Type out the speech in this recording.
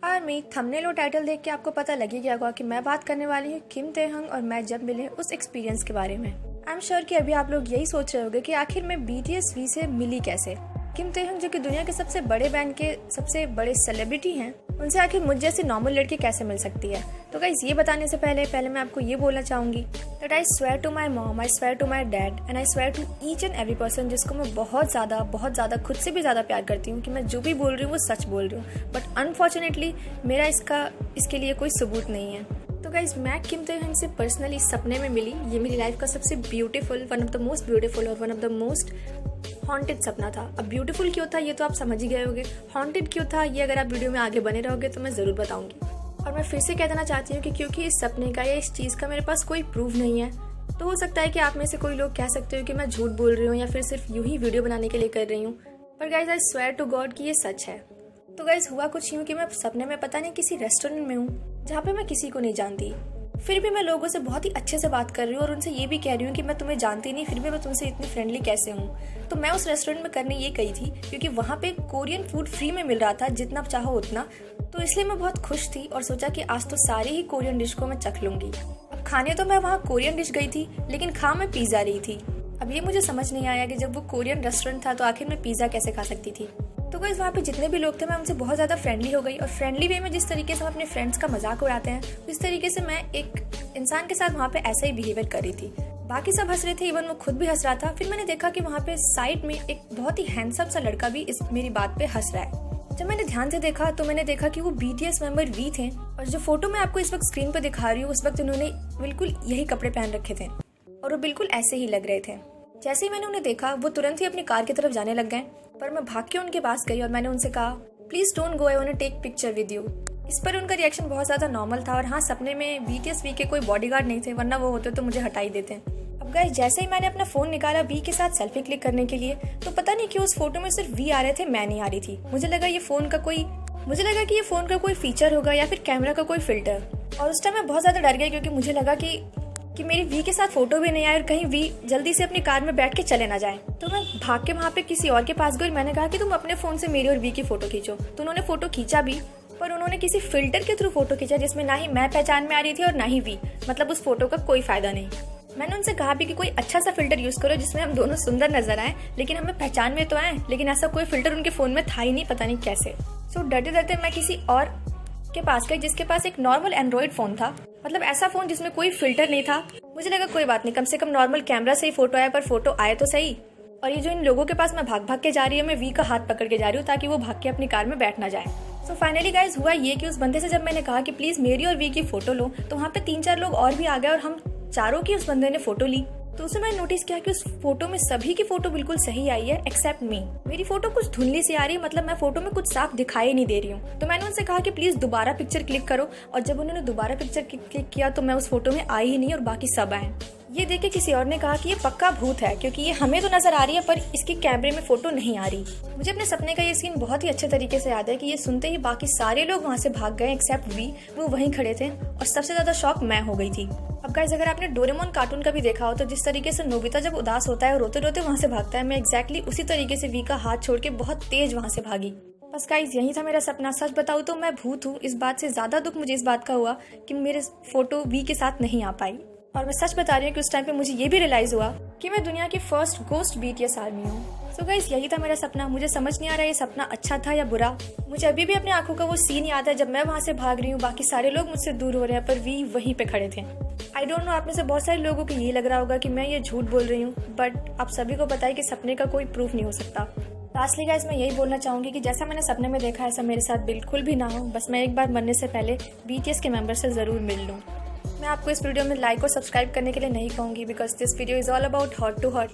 Army thumbnail और title देख के आपको पता लग ही गया होगा कि मैं बात करने वाली हूँ किम ताehyung और मैं जब मिले उस एक्सपीरियंस के बारे में। आई एम श्योर कि अभी आप लोग यही सोच रहे होंगे कि आखिर मैं BTS V से मिली कैसे। किम ताehyung जो कि दुनिया के सबसे बड़े बैंड के सबसे बड़े सेलिब्रिटी हैं, उनसे आखिर मुझ जैसी नॉर्मल लड़की कैसे मिल सकती है। तो गाइस ये बताने से पहले मैं आपको ये बोलना चाहूंगी that I swear to my mom, I swear to my dad and I swear to each and every person जिसको मैं बहुत ज़्यादा खुद से भी ज़्यादा प्यार करती हूँ कि मैं जो भी बोल रही हूँ वो सच बोल रही हूँ। बट अनफॉर्चुनेटली मेरा इसके लिए कोई सबूत नहीं है। तो गाइज मैं किम ताehyung से पर्सनली सपने में मिली। ये मेरी लाइफ का सबसे beautiful, one of the most beautiful और one of the most haunted सपना था। अब ब्यूटीफुल क्यों था ये तो आप समझ ही गए होंगे, हॉन्टेड क्यों था ये अगर आप वीडियो में आगे बने रहोगे तो मैं ज़रूर बताऊंगी। और मैं फिर से कह देना चाहती हूँ कि क्योंकि इस सपने का या इस चीज़ का मेरे पास कोई प्रूफ नहीं है, तो हो सकता है कि आप में से कोई लोग कह सकते हो कि मैं झूठ बोल रही हूँ या फिर सिर्फ यूं ही वीडियो बनाने के लिए कर रही हूँ। पर guys I swear to God कि ये सच है। तो गाइज हुआ कुछ यूँ कि मैं सपने में पता नहीं किसी रेस्टोरेंट में हूँ जहाँ पे मैं किसी को नहीं जानती, फिर भी मैं लोगों से बहुत ही अच्छे से बात कर रही हूँ और उनसे ये भी कह रही हूँ कि मैं तुम्हें जानती नहीं, फिर भी मैं तुमसे इतनी फ्रेंडली कैसे हूँ। तो मैं उस रेस्टोरेंट में करने ये गई थी क्योंकि वहाँ पे कोरियन फूड फ्री में मिल रहा था, जितना चाहो उतना। तो इसलिए मैं बहुत खुश थी और सोचा कि आज तो सारी ही कोरियन डिश को मैं चख लूंगी। अब खाने तो मैं वहाँ कोरियन डिश गई थी, लेकिन खा मैं पिज़्ज़ा रही थी। अब ये मुझे समझ नहीं आया कि जब वो कोरियन रेस्टोरेंट था तो आखिर मैं पिज़्ज़ा कैसे खा सकती थी। तो गाइस वहाँ पे जितने भी लोग थे मैं उनसे बहुत ज़्यादा फ्रेंडली हो गई और फ्रेंडली वे में जिस तरीके से हम अपने फ्रेंड्स का मजाक उड़ाते हैं उस तरीके से मैं एक इंसान के साथ वहाँ पे ऐसा ही बिहेवियर कर रही थी। बाकी सब हंस रहे थे, इवन वो खुद भी हंस रहा था। फिर मैंने देखा कि वहाँ पे साइड में एक बहुत ही हैंडसम सा लड़का भी इस मेरी बात पे हंस रहा है। जब मैंने ध्यान से देखा तो मैंने देखा कि वो BTS मेंबर V थे और जो फोटो मैं आपको इस वक्त स्क्रीन पर दिखा रही हूँ उस वक्त उन्होंने बिल्कुल यही कपड़े पहन रखे थे और वो बिल्कुल ऐसे ही लग रहे थे। जैसे ही मैंने उन्हें देखा वो तुरंत ही अपनी कार की तरफ जाने लग गए, पर मैं भाग के उनके पास गई और मैंने उनसे कहा please don't go, I want to take picture with you. इस पर उनका रिएक्शन बहुत ज्यादा नॉर्मल था और हाँ, सपने में BTS V के कोई बॉडीगार्ड नहीं थे, वरना वो होते तो मुझे हटा ही देते। अब गाइस जैसे ही मैंने अपना फोन निकाला V के साथ सेल्फी क्लिक करने के लिए, तो पता नहीं क्यों उस फोटो में सिर्फ V आ रहे थे, मैं नहीं आ रही थी। मुझे लगा कि ये फोन का कोई फीचर होगा या फिर कैमरा का कोई फिल्टर। और उस टाइम मैं बहुत ज्यादा डर गई क्योंकि मुझे लगा कि मेरी V के साथ फोटो भी नहीं आए और कहीं V जल्दी से अपनी कार में बैठ के चले ना जाए। तो मैं भाग के वहाँ पे किसी और के पास गई और मैंने कहा कि तुम अपने फोन से मेरी और V की फोटो खींचो। तो उन्होंने फोटो खींचा भी, पर उन्होंने किसी फिल्टर के थ्रू फोटो खींचा जिसमें ना ही मैं पहचान में आ रही थी और ना ही V, मतलब उस फोटो का कोई फायदा नहीं। मैंने उनसे कहा भी कि कोई अच्छा सा फिल्टर यूज करो जिसमें हम दोनों सुंदर नजर आए लेकिन हमें पहचान में तो आए, लेकिन ऐसा कोई फिल्टर उनके फोन में था ही नहीं, पता नहीं कैसे। सो डरते डरते मैं किसी और के पास गई जिसके पास एक नॉर्मल एंड्रॉइड फोन था, मतलब ऐसा फोन जिसमें कोई फिल्टर नहीं था। मुझे लगा कोई बात नहीं, कम से कम नॉर्मल कैमरा से ही फोटो आया, पर फोटो आए तो सही। और ये जो इन लोगों के पास मैं भाग भाग के जा रही हूँ, मैं V का हाथ पकड़ के जा रही हूँ ताकि वो भाग के अपनी कार में बैठ ना जाए। सो फाइनली गाइज हुआ ये कि उस बंदे से जब मैंने कहा कि प्लीज मेरी और V की फोटो लो, तो वहाँ पे 3-4 लोग और भी आ गए और हम चारों की उस बंदे ने फोटो ली। तो उसे मैंने नोटिस किया कि उस फोटो में सभी की फोटो बिल्कुल सही आई है एक्सेप्ट मी। मेरी फोटो कुछ धुंधली सी आ रही है, मतलब मैं फोटो में कुछ साफ दिखाई नहीं दे रही हूँ। तो मैंने उनसे कहा कि प्लीज दोबारा पिक्चर क्लिक करो, और जब उन्होंने दोबारा पिक्चर क्लिक किया तो मैं उस फोटो में आई ही नहीं और बाकी सब आए। ये देख के किसी और ने कहा कि ये पक्का भूत है क्योंकि ये हमें तो नजर आ रही है पर इसकी कैमरे में फोटो नहीं आ रही। मुझे अपने सपने का ये सीन बहुत ही अच्छे तरीके से याद है कि ये सुनते ही बाकी सारे लोग वहाँ से भाग गए एक्सेप्ट V, वो वहीं खड़े थे और सबसे ज्यादा शॉक मैं हो गई थी। अब गाइस अगर आपने डोरेमोन कार्टून का भी देखा हो तो जिस तरीके से नोबिता जब उदास होता है और रोते रोते वहाँ से भागता है, मैं एग्जैक्टली उसी तरीके से V का हाथ छोड़ के बहुत तेज वहाँ से भागी। बस गाइस यही था मेरा सपना। सच बताऊँ तो मैं भूत हूँ, इस बात से ज्यादा दुख मुझे इस बात का हुआ कि मेरे फोटो V के साथ नहीं आ पाई। और मैं सच बता रही हूँ कि उस टाइम पे मुझे ये भी रियलाइज हुआ कि मैं दुनिया की फर्स्ट गोस्ट BTS आर्मी हूँ। सो गाइस यही था मेरा सपना। मुझे समझ नहीं आ रहा ये सपना अच्छा था या बुरा। मुझे अभी भी अपनी आंखों का वो सीन याद है जब मैं वहाँ से भाग रही हूँ, बाकी सारे लोग मुझसे दूर हो रहे हैं पर V वहीं पे खड़े थे। आई डोंट नो आप में से बहुत सारे लोगों को ये लग रहा होगा कि मैं ये झूठ बोल रही हूँ, बट आप सभी को पता है कि सपने का कोई प्रूफ नहीं हो सकता। लास्टली गाइस मैं यही बोलना चाहूंगी कि जैसा मैंने सपने में देखा ऐसा मेरे साथ बिल्कुल भी ना हो। बस मैं एक बार मरने से पहले BTS के मेंबर से जरूर मिल लूँ। मैं आपको इस वीडियो में लाइक और सब्सक्राइब करने के लिए नहीं कहूँगी because this video is all about hot to hot.